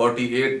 48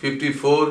54,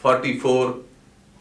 44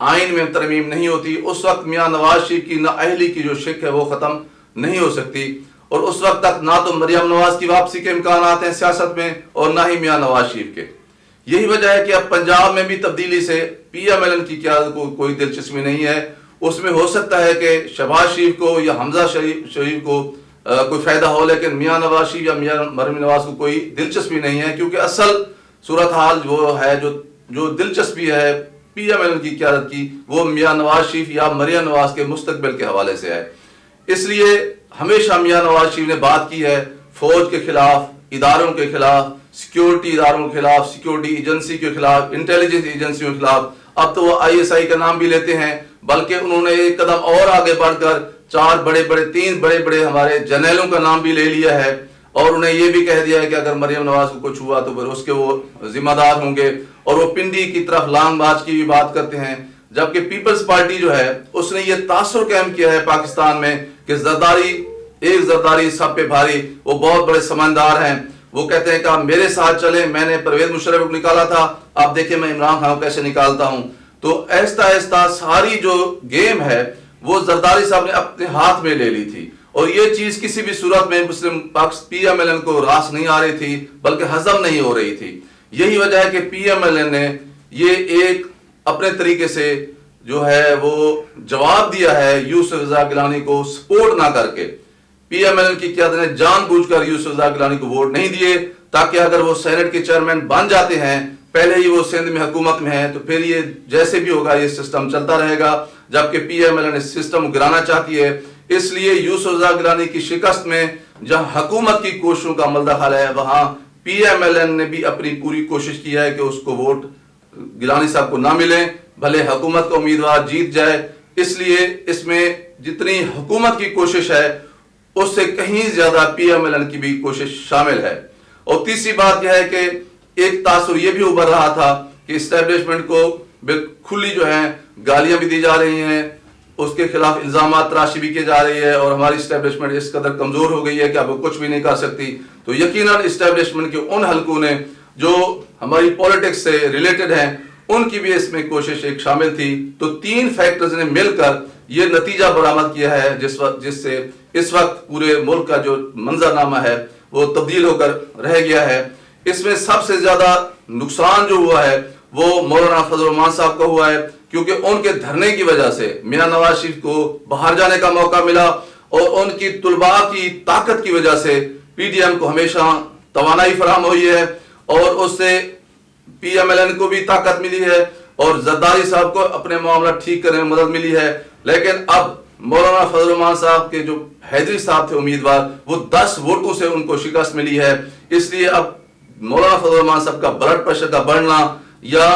آئین میں ترمیم نہیں ہوتی، اس وقت میاں نواز شریف کی نااہلی کی جو شک ہے وہ ختم نہیں ہو سکتی، اور اس وقت تک نہ تو مریم نواز کی واپسی کے امکانات ہیں سیاست میں اور نہ ہی میاں نواز شریف کے۔ یہی وجہ ہے کہ اب پنجاب میں بھی تبدیلی سے پی ایم ایل این کی قیادت کو کوئی دلچسپی نہیں ہے۔ اس میں ہو سکتا ہے کہ شہباز شریف کو یا حمزہ شریف کو کوئی فائدہ ہو، لیکن میاں نواز شریف یا میاں مریم نواز کو کوئی دلچسپی نہیں ہے، کیونکہ اصل صورتحال وہ ہے جو دلچسپی ہے پی ایم ایل این کی قیادت کی، وہ میاں نواز شریف یا مریم نواز کے مستقبل کے حوالے سے ہے۔ اس لیے ہمیشہ میاں نواز شریف نے بات کی ہے فوج کے خلاف، اداروں کے خلاف، سیکیورٹی اداروں کے خلاف، سیکیورٹی ایجنسی کے خلاف، انٹیلیجنس ایجنسیوں کے خلاف۔ اب تو وہ آئی ایس آئی کا نام بھی لیتے ہیں، بلکہ انہوں نے ایک قدم اور آگے بڑھ کر تین بڑے بڑے ہمارے جرنیلوں کا نام بھی لے لیا ہے، اور انہیں یہ بھی کہہ دیا ہے کہ اگر مریم نواز کو کچھ ہوا تو پھر اس کے وہ ذمہ دار ہوں گے، اور وہ پنڈی کی طرف لانگ مارچ کی بھی بات کرتے ہیں۔ جبکہ پیپلز پارٹی جو ہے اس نے یہ تاثر قائم کیا ہے پاکستان میں کہ زرداری سب پہ بھاری، وہ بہت بڑے سمجھدار ہیں۔ وہ کہتے ہیں کہ آپ میرے ساتھ چلیں، میں نے پرویز مشرف کو نکالا تھا، آپ دیکھیں میں عمران خان کو کیسے نکالتا ہوں۔ تو آہستہ آہستہ ساری جو گیم ہے وہ زرداری صاحب نے اپنے ہاتھ میں لے لی تھی، اور یہ چیز کسی بھی صورت میں مسلم پی ایم ایل این کو راس نہیں آ رہی تھی، بلکہ ہضم نہیں ہو رہی تھی۔ یہی وجہ ہے کہ پی ایم ایل این نے یہ ایک اپنے طریقے سے جو ہے وہ جواب دیا ہے یوسف رضا گیلانی کو سپورٹ نہ کر کے۔ پی ایم ایل این کی قیادت نے جان بوجھ کر یوسف رضا گیلانی کو ووٹ نہیں دیے، تاکہ اگر وہ سینٹ کے چیئرمین بن جاتے ہیں، پہلے ہی وہ سندھ میں حکومت میں ہے، تو پھر یہ جیسے بھی ہوگا یہ سسٹم چلتا رہے گا، جبکہ پی ایم ایل این اس سسٹم کو گرانا چاہتی ہے۔ اس لیے یوسف رضا گیلانی کی شکست میں جہاں حکومت کی کوششوں کا عمل دخل ہے، وہاں پی ایم ایل این نے بھی اپنی پوری کوشش کی ہے کہ اس کو ووٹ گیلانی صاحب کو نہ ملیں، بھلے حکومت کا امیدوار جیت جائے۔ اس لیے اس میں جتنی حکومت کی کوشش ہے اس سے کہیں زیادہ پی ایم ایل این کی بھی کوشش شامل ہے۔ اور تیسری بات یہ ہے کہ ایک تاثر یہ بھی ابھر رہا تھا کہ اسٹیبلشمنٹ کو کھلی جو ہے گالیاں بھی دی جا رہی ہیں، اس کے خلاف الزامات تراشی بھی کی جا رہی ہے، اور ہماری اسٹیبلشمنٹ اس قدر کمزور ہو گئی ہے کہ اب وہ کچھ بھی نہیں کر سکتی۔ تو یقیناً اسٹیبلشمنٹ کے ان حلقوں نے جو ہماری پولیٹکس سے ریلیٹڈ ہیں ان کی بھی اس میں کوشش ایک شامل تھی۔ تو تین فیکٹرز نے مل کر یہ نتیجہ برآمد کیا ہے جس سے اس وقت پورے ملک کا جو منظرنامہ ہے وہ تبدیل ہو کر رہ گیا ہے۔ اس میں سب سے زیادہ نقصان جو ہوا ہے وہ مولانا فضل الرحمان صاحب کا ہوا ہے، کیونکہ ان کے دھرنے کی وجہ سے میاں نواز شریف کو باہر جانے کا موقع ملا، اور ان کی طلباء کی طاقت کی وجہ سے پی ڈی ایم کو ہمیشہ توانائی فراہم ہوئی ہے، اور اس سے پی ایم ایل این کو بھی طاقت ملی ہے، اور زرداری صاحب کو اپنے معاملہ ٹھیک کرنے میں مدد ملی ہے۔ لیکن اب مولانا فضل الرحمان صاحب کے جو حیدری صاحب تھے امیدوار، وہ 10 ووٹوں سے ان کو شکست ملی ہے۔ اس لیے اب مولانا فضل الرحمان صاحب کا بلڈ پریشر کا بڑھنا یا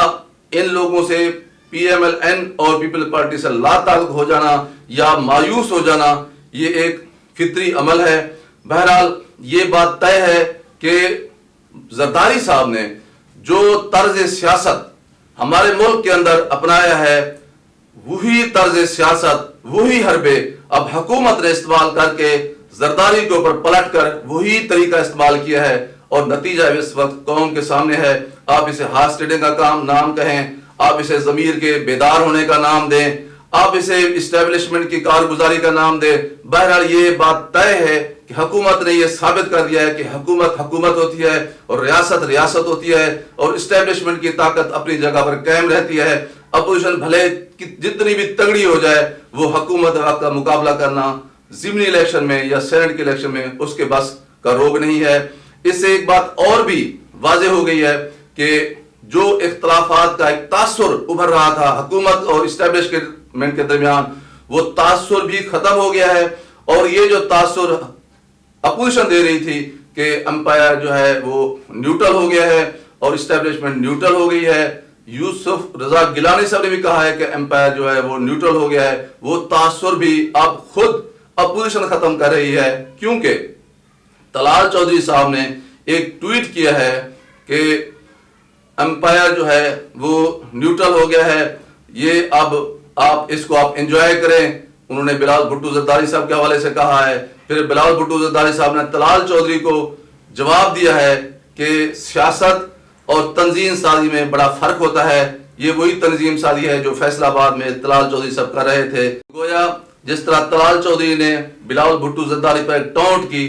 ان لوگوں سے پی ایم ایل این اور پیپل پارٹی سے لا تعلق ہو جانا یا مایوس ہو جانا، یہ ایک فطری عمل ہے۔ بہرحال یہ بات طے ہے کہ زرداری صاحب نے جو طرز سیاست ہمارے ملک کے اندر اپنایا ہے، وہی طرز سیاست، وہی حربے اب حکومت نے استعمال کر کے زرداری کے اوپر پلٹ کر وہی طریقہ استعمال کیا ہے، اور نتیجہ اس وقت قوم کے سامنے ہے۔ آپ اسے ہارس ٹریڈنگ کا نام کہیں، آپ اسے ضمیر کے بیدار ہونے کا نام دیں، آپ اسے اسٹیبلشمنٹ کی کارگزاری کا نام دیں، بہرحال یہ بات طے ہے کہ حکومت نے یہ ثابت کر دیا ہے کہ حکومت حکومت ہوتی ہے اور ریاست ریاست ہوتی ہے، اور اسٹیبلشمنٹ کی طاقت اپنی جگہ پر قائم رہتی ہے۔ اپوزیشن بھلے جتنی بھی تگڑی ہو جائے، وہ حکومت کا مقابلہ کرنا ضمنی الیکشن میں یا سینٹ کے الیکشن میں اس کے بس کا روگ نہیں ہے۔ اس سے ایک بات اور بھی واضح ہو گئی ہے کہ جو اختلافات کا ایک تاثر ابھر رہا تھا حکومت اور اسٹیبلشمنٹ کے درمیان، وہ تاثر بھی ختم ہو گیا ہے، اور یہ جو تاثر اپوزیشن دے رہی تھی کہ امپائر جو ہے وہ نیوٹرل ہو گیا ہے اور اسٹیبلشمنٹ نیوٹرل ہو گئی ہے، یوسف رضا گیلانی صاحب نے بھی کہا ہے کہ امپائر جو ہے وہ نیوٹرل ہو گیا ہے، وہ تاثر بھی اب خود اپوزیشن ختم کر رہی ہے، کیونکہ طلال چودھری صاحب نے ایک ٹویٹ کیا ہے کہ امپائر جو ہے وہ نیوٹرل ہو گیا ہے، یہ اب آپ اس کو انجوائے کریں۔ انہوں نے بلال بھٹو زرداری صاحب کے حوالے سے کہا ہے۔ پھر بلال بھٹو زرداری صاحب نے طلال چودھری کو جواب دیا ہے کہ سیاست اور تنظیم سازی میں بڑا فرق ہوتا ہے، یہ وہی تنظیم سازی ہے جو فیصل آباد میں طلال چودھری صاحب کر رہے تھے. گویا جس طرح طلال چودھری نے بلاول بھٹو زرداری پر ٹونٹ کی،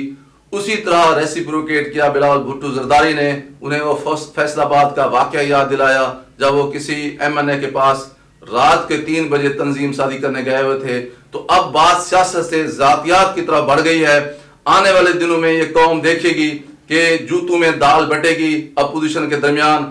اسی طرح ریسیپروکیٹ کیا بلاول بھٹو زرداری نے. انہیں وہ فیصل آباد کا واقعہ یاد دلایا جب وہ کسی ایم این اے کے پاس رات کے 3 بجے تنظیم سازی کرنے گئے ہوئے تھے. تو اب بات سیاست سے ذاتیات کی طرف بڑھ گئی ہے. آنے والے دنوں میں یہ قوم دیکھے گی کہ جوتوں میں دال بٹے گی اپوزیشن کے درمیان.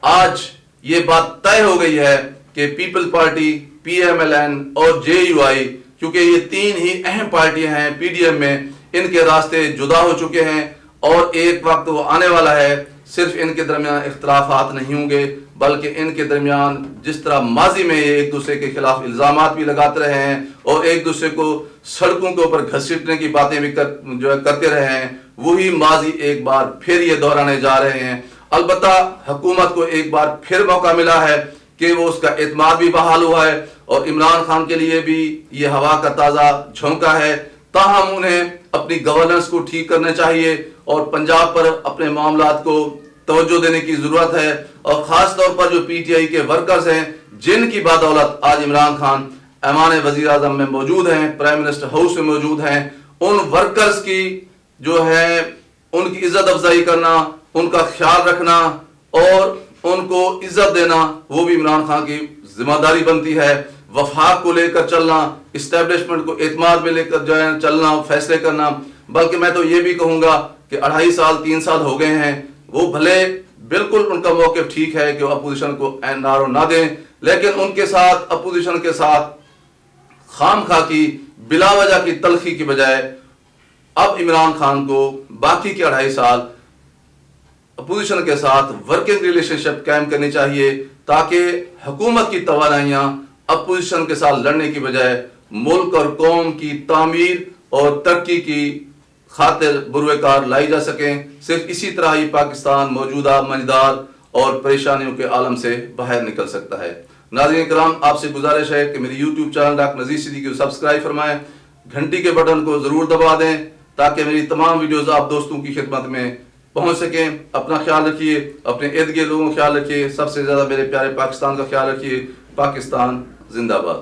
آج یہ بات طے ہو گئی ہے کہ پیپل پارٹی، پی ایم ایل این اور جے یو آئی، کیونکہ یہ 3 ہی اہم پارٹیاں ہیں پی ڈی ایم میں، ان کے راستے جدا ہو چکے ہیں اور ایک وقت وہ آنے والا ہے صرف ان کے درمیان اختلافات نہیں ہوں گے، بلکہ ان کے درمیان جس طرح ماضی میں یہ ایک دوسرے کے خلاف الزامات بھی لگاتے رہے ہیں اور ایک دوسرے کو سڑکوں کے اوپر گھسیٹنے کی باتیں بھی کرتے رہے ہیں، وہی ماضی ایک بار پھر یہ دہرانے جا رہے ہیں. البتہ حکومت کو ایک بار پھر موقع ملا ہے کہ وہ اس کا اعتماد بھی بحال ہوا ہے اور عمران خان کے لیے بھی یہ ہوا کا تازہ جھونکا ہے. تاہم انہیں اپنی گورننس کو ٹھیک کرنا چاہیے اور پنجاب پر اپنے معاملات کو توجہ دینے کی ضرورت ہے، اور خاص طور پر جو پی ٹی آئی کے ورکرز ہیں جن کی بدولت آج عمران خان ایوان وزیر اعظم میں موجود ہیں، پرائم منسٹر ہاؤس میں موجود ہیں، ان ورکرز کی جو ہے ان کی عزت افزائی کرنا، ان کا خیال رکھنا اور ان کو عزت دینا، وہ بھی عمران خان کی ذمہ داری بنتی ہے. وفاق کو لے کر چلنا، اسٹیبلشمنٹ کو اعتماد میں لے کر جو ہے چلنا، فیصلے کرنا. بلکہ میں تو یہ بھی کہوں گا کہ 2.5 سال 3 سال ہو گئے ہیں، وہ بھلے بالکل ان کا موقف ٹھیک ہے کہ وہ اپوزیشن کو نارو نہ دیں، لیکن ان کے ساتھ اپوزیشن کے ساتھ خام خواہ کی بلا وجہ کی تلخی کی بجائے اب عمران خان کو باقی کے 2.5 سال اپوزیشن کے ساتھ ورکنگ ریلیشن شپ قائم کرنی چاہیے تاکہ حکومت کی توانائیاں اپوزیشن کے ساتھ لڑنے کی بجائے ملک اور قوم کی تعمیر اور ترقی کی خاطر بروئے کار لائی جا سکیں. صرف اسی طرح ہی پاکستان موجودہ منجدار اور پریشانیوں کے عالم سے باہر نکل سکتا ہے. ناظرین کرام، آپ سے گزارش ہے کہ میری YouTube channel doctor Nazir Siddiqui کو سبسکرائب فرمائیں، گھنٹی کے بٹن کو ضرور دبا دیں تاکہ میری تمام ویڈیوز آپ دوستوں کی خدمت میں پہنچ سکیں. اپنا خیال رکھیے، اپنے ارد گرد لوگوں کا خیال رکھیے، سب سے زیادہ میرے پیارے پاکستان کا خیال رکھیے. پاکستان زندہ باد.